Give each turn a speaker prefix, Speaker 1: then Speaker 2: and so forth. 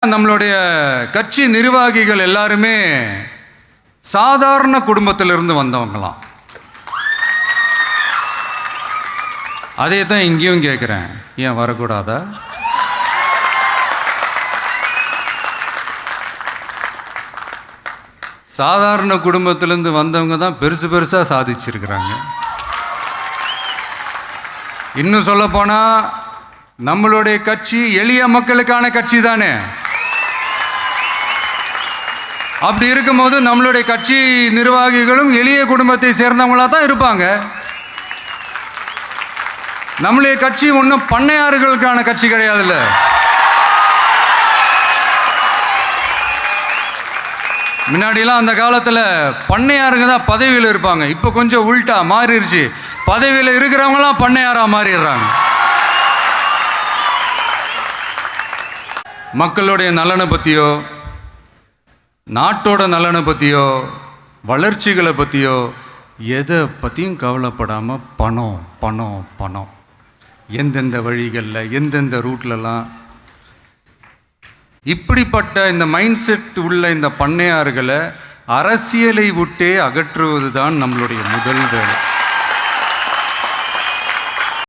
Speaker 1: நம்மளுடைய கட்சி நிர்வாகிகள் எல்லாருமே சாதாரண குடும்பத்திலிருந்து வந்தவங்களாம். அதே தான் இங்கேயும் கேட்குறேன், ஏன் வரக்கூடாதா? சாதாரண குடும்பத்திலேருந்து வந்தவங்க தான் பெருசாக சாதிச்சிருக்கிறாங்க. இன்னும் சொல்லப்போனால் நம்மளுடைய கட்சி எளிய மக்களுக்கான கட்சி தானே. அப்படி இருக்கும்போது நம்மளுடைய கட்சி நிர்வாகிகளும் எளிய குடும்பத்தை சேர்ந்தவங்களாக தான் இருப்பாங்க. நம்மளுடைய கட்சி ஒன்றும் பண்ணையாறுகளுக்கான கட்சி கிடையாதுல்ல. முன்னாடிலாம் அந்த காலத்தில் பண்ணையாருங்க தான் பதவியில் இருப்பாங்க. இப்போ கொஞ்சம் உள்டா மாறிடுச்சு, பதவியில் இருக்கிறவங்களாம் பண்ணையாராக மாறிடுறாங்க. மக்களுடைய நலனை பற்றியோ, நாட்டோட நலனை பற்றியோ, வளர்ச்சிகளை பற்றியோ எதை பற்றியும் கவலைப்படாமல் பணம் பணம் பணம், எந்தெந்த வழிகளில் எந்தெந்த ரூட்லலாம். இப்படிப்பட்ட இந்த மைண்ட் செட் உள்ள இந்த பண்ணையார்களை அரசியலை விட்டே அகற்றுவது தான் நம்மளுடைய முதல் வேலை.